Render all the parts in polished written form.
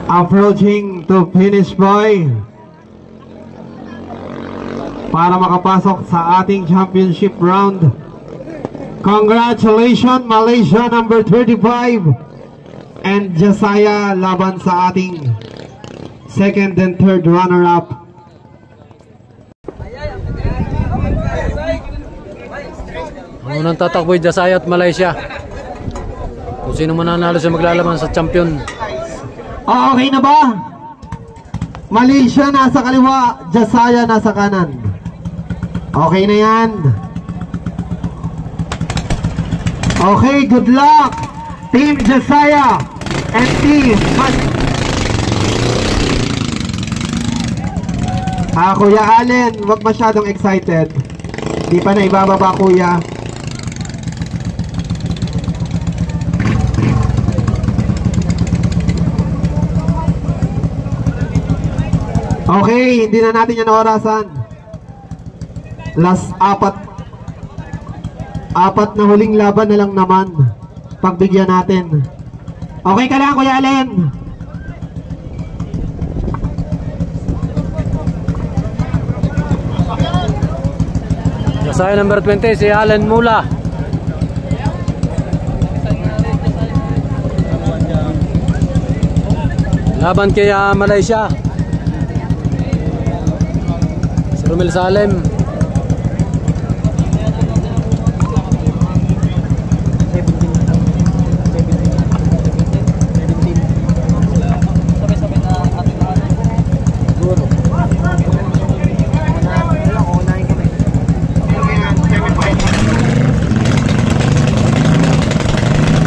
Approaching to finish boy para makapasok sa ating championship round. Congratulations Malaysia number 35 and Jasaya laban sa ating second and third runner-up. Unang tatakboy Jasaya at Malaysia. Kung sino man nanalo siya maglalaban sa champion. Okay na ba? Malaysia nasa kaliwa, Jasaya nasa kanan. Okay na yan. Okay, good luck Team Jasaya and Team Kuya Allen, wag masyadong excited. Di pa na ibababa kuya. Okay, hindi na natin yan orasan. Last apat na huling laban na lang naman. Pagbigyan natin. Okay ka lang Kuya Allen? Jasaya number 20 si Allen Mula. Laban kay Malaysia. Si Romel Salem.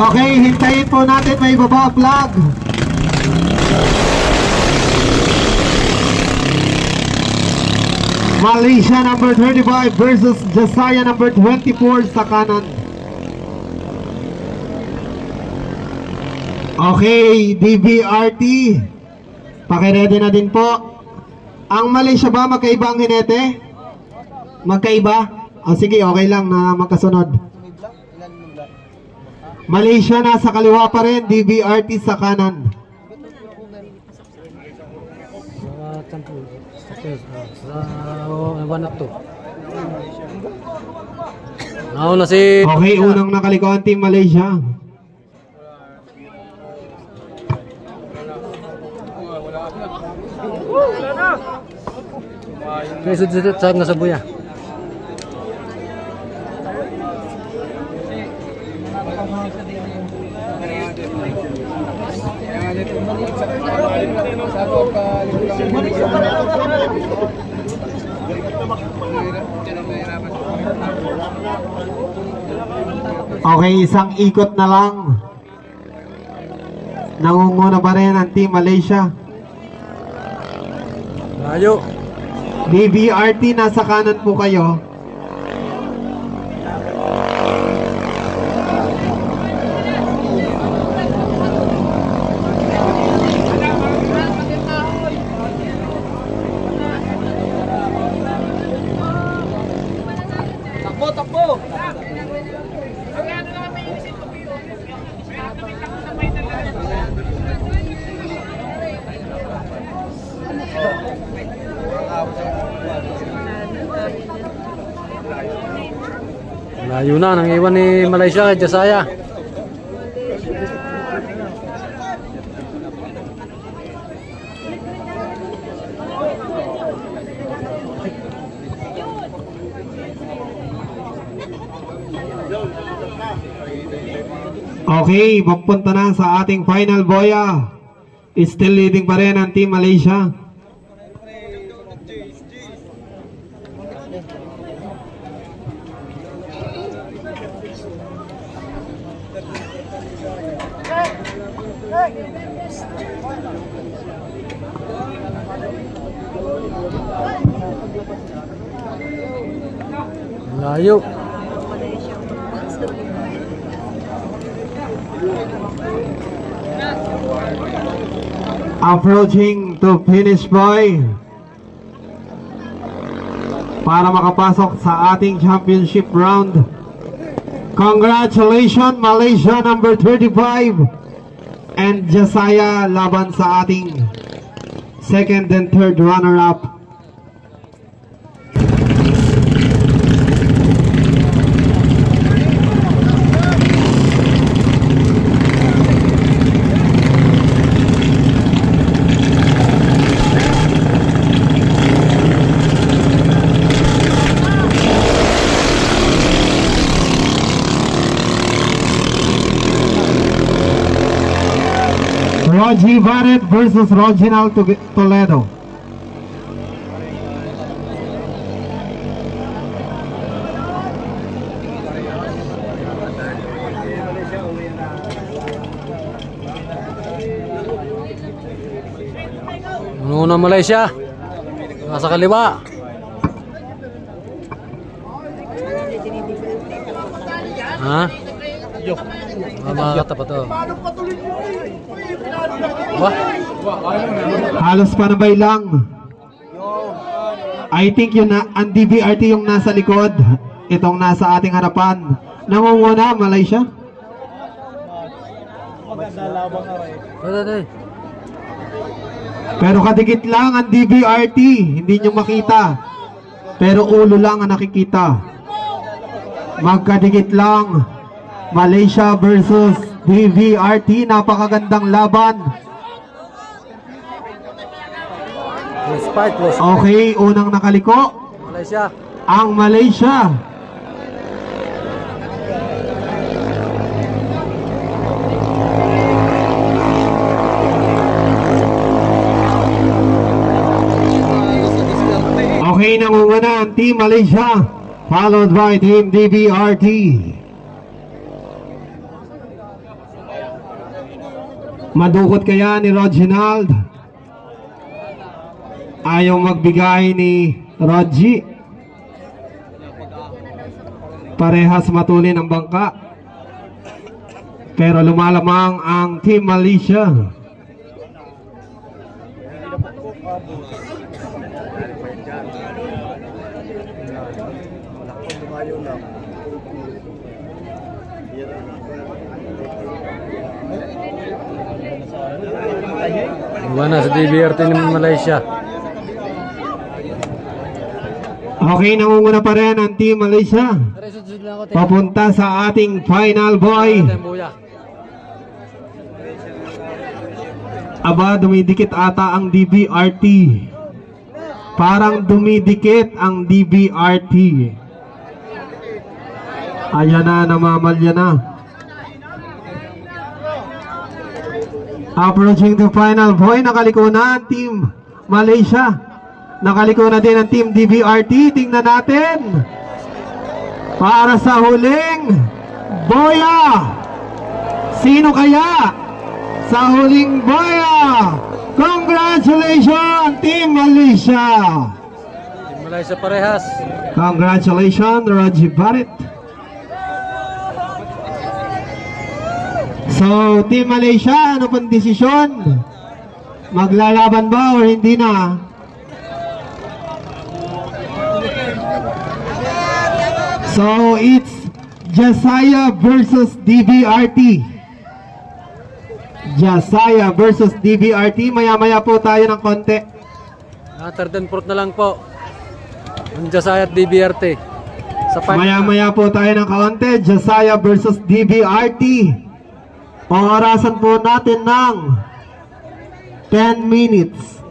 Okay, hintayin po natin may baba flag. Malaysia number 35 versus Jasaya number 24 sa kanan. Okay, DBRT, pakiredy na din po. Ang Malaysia ba magkaiba ang hinete? Magkaiba? O sige, okay lang na magkasunod. Malaysia nasa kaliwa pa rin, DBRT sa kanan. Nauna si... Okay, unang nakalikuan Team Malaysia. Okay, sudut sa Sabuya. Okay, isang ikot na lang. Nangunguna pa rin ang Team Malaysia. Layo. DBRT, nasa kanan po kayo. Takbo! Layo na, nang iwan ni Malaysia kay Jasaya. Okay, magpunta na sa ating final boya. Still leading pa rin ang Team Malaysia. Layo. Approaching to finish boy para makapasok sa ating championship round. Congratulations Malaysia number 35 and Josiah laban sa ating second and third runner-up. Roji Barrett versus Reginald Toledo. Una Malaysia. Nasa kaliwa. Ha? Makakatapat to. Wah. Halos panabay lang. I think yun na, ang DBRT yung nasa likod. Itong nasa ating harapan. Nangunguna, Malaysia. Pero kadikit lang ang DBRT. Hindi nyo makita. Pero ulo lang ang nakikita. Magkadikit lang. Malaysia versus DBRT. Napakagandang laban. Okay, unang nakaliko. Malaysia. Ang Malaysia. Okay, nangunguna ang Team Malaysia, followed by Team DBRT. Madukot kaya ni Reginald? Ayaw magbigay ni Roji. Parehas matulin ang bangka. Pero lumalamang ang Team Malaysia. Buwana sa DBRT ng Malaysia. Okay, nangunguna pa rin ang Team Malaysia. Papunta sa ating final boy. Aba, dumidikit ata ang DBRT. Parang dumidikit ang DBRT. Ayan na, namamalya na. Approaching the final boy, nakaliko na ang Team Malaysia. Nakaliko na din ang Team DBRT. Tingnan natin. Para sa huling boya. Sino kaya? Sa huling boya. Congratulations, Team Malaysia. Team Malaysia parehas. Congratulations, Roji Barrett. So, Team Malaysia, ano pang desisyon? Maglalaban ba o hindi na? So, it's Josiah versus DBRT. Josiah versus DBRT. Maya-maya po tayo ng konti. Third and fourth na lang po. Ang Josiah at DBRT. Maya-maya po tayo ng konti. Josiah versus DBRT. Pangarasan po natin ng 10 minutes.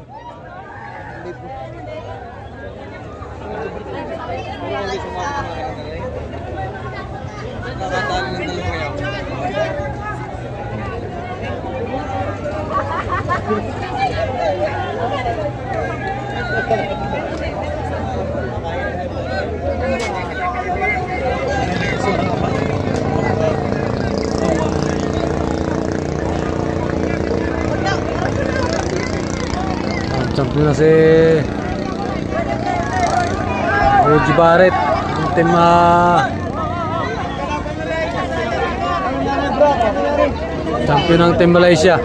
Champion na si Roji Barrett ng team champion ng Team Malaysia.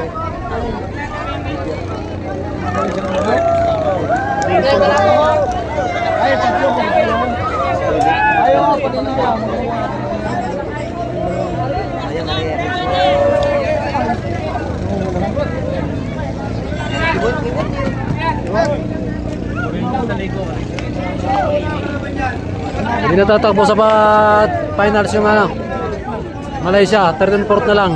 Hindi na tatakbo sa finals yung ano, Malaysia, 3rd and 4th na lang.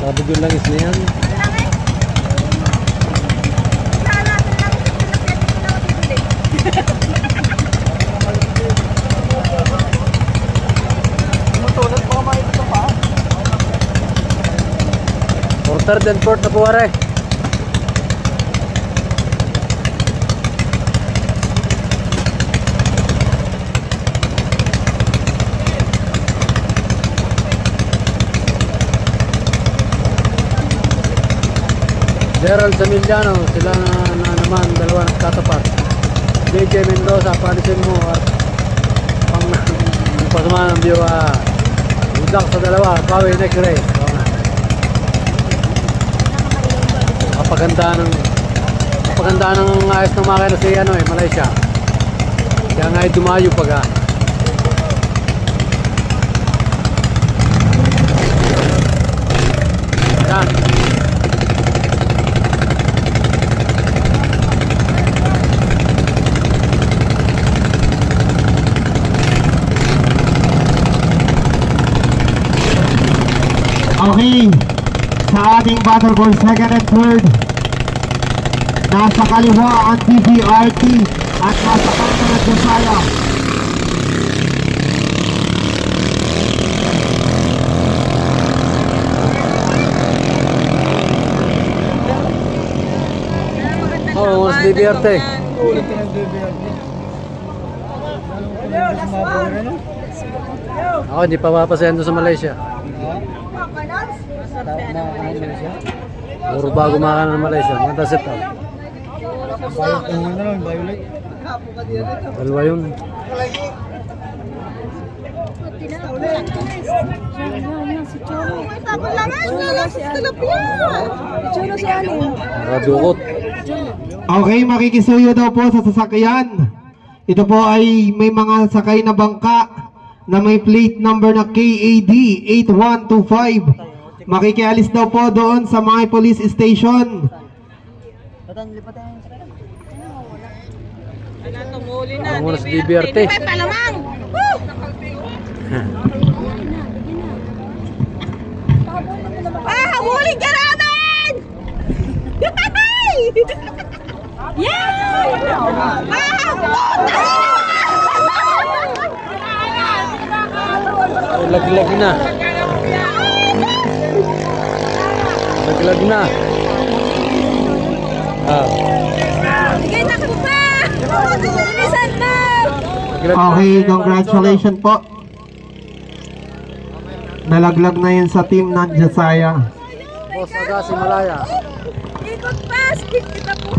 Sabi ko lang is na yan. For 3rd and 4th na po wari. Gerald Samiliano, sila na naman, dalawa nagtatapat. JJ Mendoza, palisin mo at pasama ng view udak sa dalawa, Pawi next race. Napaganda ng ayos ng makina si Malaysia. Kaya nga ay dumayo pag yan. Okay, sa ating battle for 2nd and 3rd, nasa kaliwa ang DBRT at nasa kanan ang Josiah. Oh, mas DBRT. Ako, hindi pa mapasendo sa Malaysia. Puro bago makanan ng Malaysia. Manda set up. Dalawa yun. Radukot. Okay, makikisuyo daw po sa sasakyan. Ito po ay may mga sakay na bangka na may plate number na KAD 8125. Makikialis daw po doon sa mga police station. Ang muna sa DBRT. Huli ka namin! Yeah! Laglag na. Laglag na. Sige, takbo pa! Bilisan mo! Okay, congratulations po. Nalaglag na yun sa team ng Josiah. Boss Agassi Malaya. Ikot pa! Speed kita po!